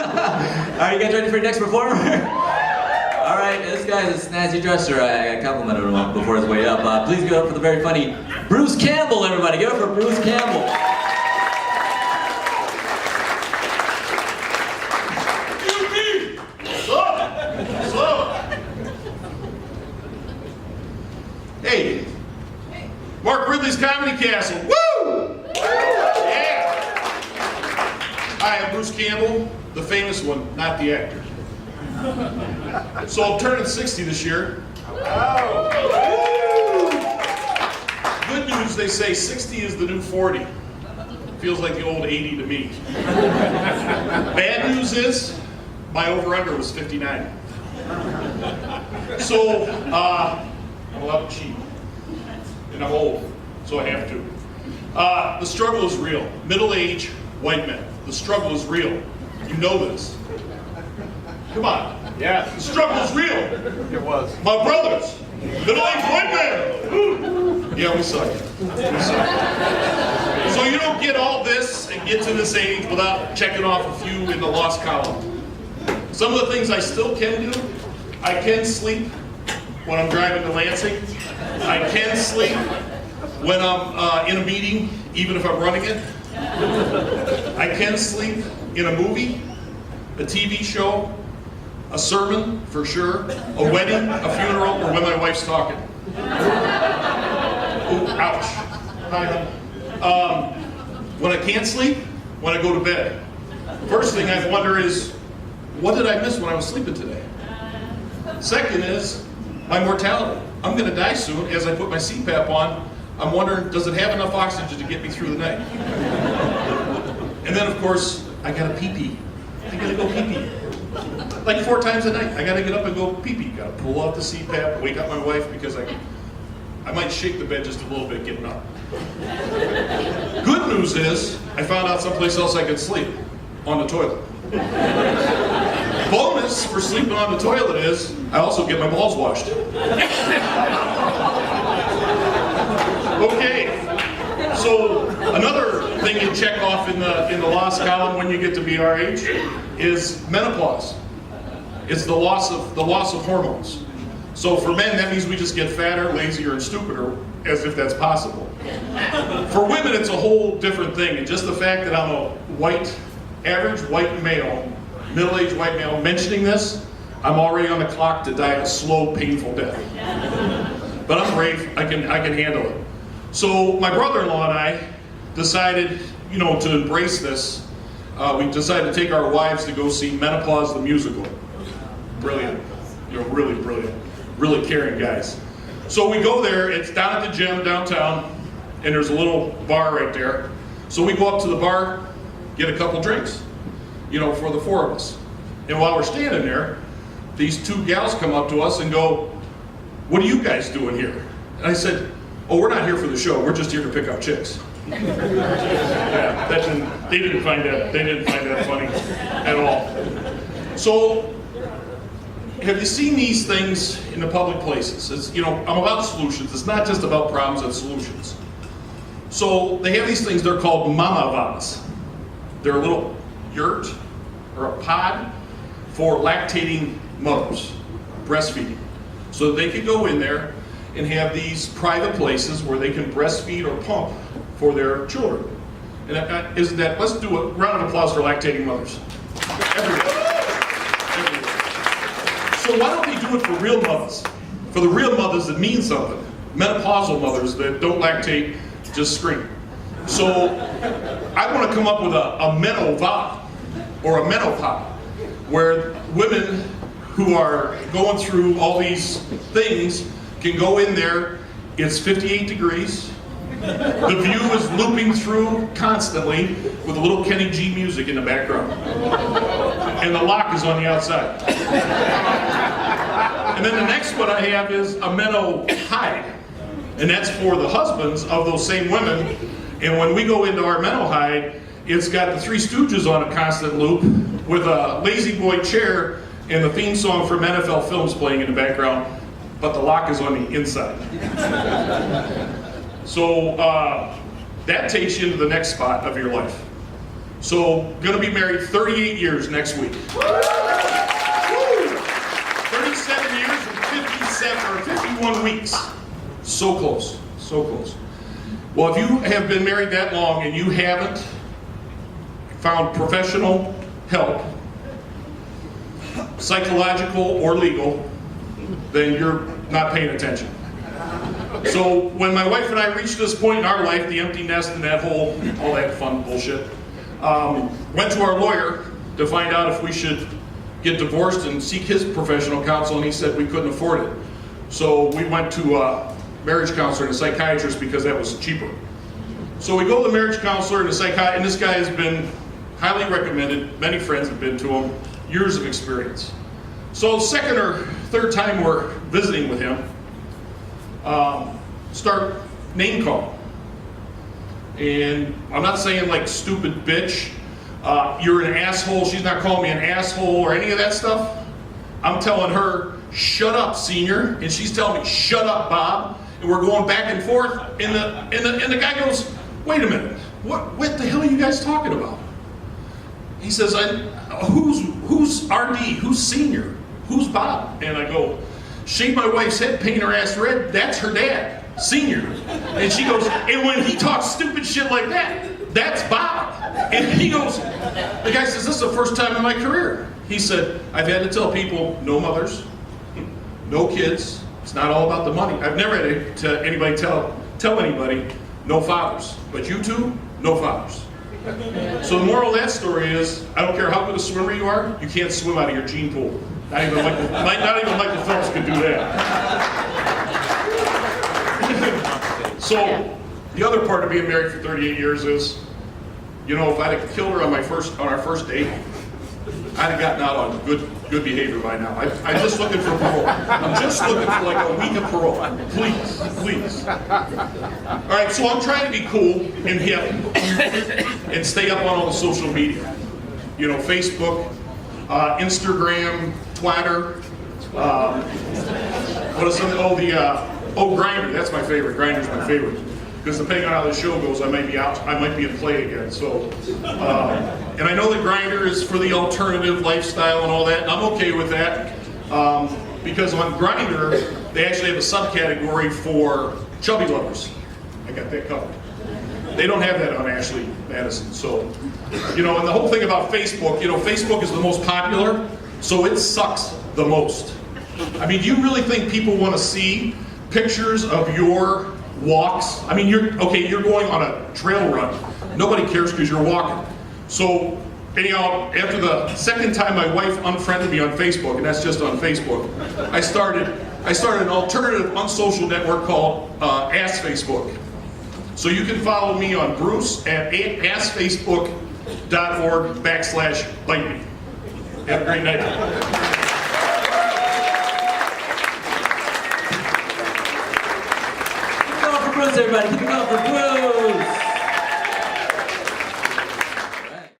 Are you guys ready for your next performer? All right, this guy's a snazzy dresser. I complimented him before his way up. Please give it up for the very funny Bruce Campbell, everybody. Give it up for Bruce Campbell. Hey, Mark Ridley's Comedy Castle. Woo! Yeah! I am Bruce Campbell, the famous one, not the actor. So I'm turning 60 this year. Good news, they say 60 is the new 40. Feels like the old 80 to me. Bad news is, my over-under was 59. So, I'm allowed to cheat. And I'm old, so I have to. The struggle is real. Middle-aged white men. The struggle is real. You know this. Come on. Yeah. The struggle is real. It was. My brothers, middle-aged white men. Yeah, we suck. We suck. So you don't get all this and get to this age without checking off a few in the lost column. Some of the things I still can do. I can sleep when I'm driving to Lansing. I can sleep when I'm in a meeting, even if I'm running it. I can sleep in a movie, a TV show, a sermon, for sure, a wedding, a funeral, or when my wife's talking. Ooh, ouch. Hi, hon. When I can't sleep, when I go to bed. First thing I wonder is, what did I miss when I was sleeping today? Second is, my mortality. I'm going to die soon. As I put my CPAP on, I'm wondering, does it have enough oxygen to get me through the night? And then, of course, I got to pee-pee. I got to go pee-pee. Like 4 times a night. I got to get up and go pee-pee. Got to pull out the CPAP, wake up my wife, because I might shake the bed just a little bit getting up. Good news is, I found out someplace else I could sleep. On the toilet. Bonus for sleeping on the toilet is, I also get my balls washed. Okay, so another thing you check off in the lost column when you get to be our age is menopause. It's the loss of hormones. So for men, that means we just get fatter, lazier, and stupider, as if that's possible. For women, it's a whole different thing, and just the fact that I'm a average white male, middle-aged white male, mentioning this, I'm already on the clock to die a slow, painful death. But I'm brave, I can handle it. So my brother-in-law and I decided, to embrace this. We decided to take our wives to go see Menopause the Musical. Brilliant, really brilliant, really caring guys. So we go there, it's down at the gym downtown, and there's a little bar right there. So we go up to the bar, get a couple drinks, for the 4 of us. And while we're standing there, these 2 gals come up to us and go, "What are you guys doing here?" And I said, "Oh, we're not here for the show. We're just here to pick up chicks." Yeah, they didn't find that funny at all. So, have you seen these things in the public places? It's, I'm about solutions. It's not just about problems and solutions. So they have these things. They're called mama vas. They're a little yurt or a pod for lactating mothers, breastfeeding. So they could go in there and have these private places where they can breastfeed or pump for their children. And let's do a round of applause for lactating mothers. Everywhere. So why don't they do it for real mothers? For the real mothers that mean something. Menopausal mothers that don't lactate, just scream. So I want to come up with a menova or a menopod, where women who are going through all these things can go in there. It's 58 degrees. The view is looping through constantly with a little Kenny G music in the background. And the lock is on the outside. And then the next one I have is a Menno Hide. And that's for the husbands of those same women. And when we go into our Menno Hide, it's got the Three Stooges on a constant loop with a lazy boy chair and the theme song from NFL films playing in the background, but the lock is on the inside. So that takes you into the next spot of your life. So, gonna be married 38 years next week. Woo! 37 years and 57 or 51 weeks. So close, so close. Well, if you have been married that long and you haven't found professional help, psychological or legal, then you're not paying attention. So when my wife and I reached this point in our life, the empty nest and that whole, all that fun bullshit, went to our lawyer to find out if we should get divorced and seek his professional counsel, and he said we couldn't afford it. So we went to a marriage counselor and a psychiatrist because that was cheaper. So we go to the marriage counselor and a psychiatrist, and this guy has been highly recommended. Many friends have been to him, years of experience. So second or third time we're visiting with him, start name calling. And I'm not saying like stupid bitch, you're an asshole, she's not calling me an asshole or any of that stuff. I'm telling her, shut up, senior, and she's telling me, shut up, Bob. And we're going back and forth, and the guy goes, wait a minute, what the hell are you guys talking about? He says, who's RD, who's senior, who's Bob? And I go, shave my wife's head, paint her ass red, that's her dad, senior. And she goes, and when he talks stupid shit like that, that's Bob. And he goes, the guy says, this is the first time in my career. He said, I've had to tell people, no mothers, no kids, it's not all about the money. I've never had to anybody tell anybody, no fathers. But you two, no fathers. So the moral of that story is, I don't care how good a swimmer you are, you can't swim out of your gene pool. Not even Michael Phelps could do that. So the other part of being married for 38 years is, you know, if I'd have killed her on our first date, I'd have gotten out on good behavior by now. I'm just looking for parole. I'm just looking for like a week of parole. Please, please. All right, so I'm trying to be cool and hip and stay up on all the social media. You know, Facebook, Instagram, Twitter. What is something? Grindr. That's my favorite. Grindr's my favorite. Because depending on how the show goes, I might be out. I might be in play again. So, and I know that Grindr is for the alternative lifestyle and all that, and I'm okay with that. Because on Grindr, they actually have a subcategory for chubby lovers. I got that covered. They don't have that on Ashley Madison. So, you know, and the whole thing about Facebook, you know, Facebook is the most popular, so it sucks the most. I mean, do you really think people want to see pictures of your walks? I mean, you're going on a trail run. Nobody cares because you're walking. So, anyhow, after the second time my wife unfriended me on Facebook, and that's just on Facebook, I started an alternative unsocial network called Ask Facebook. So you can follow me on Bruce at askfacebook.org/bite me. Have a great night. Bruce, everybody. Keep it going for Bruce.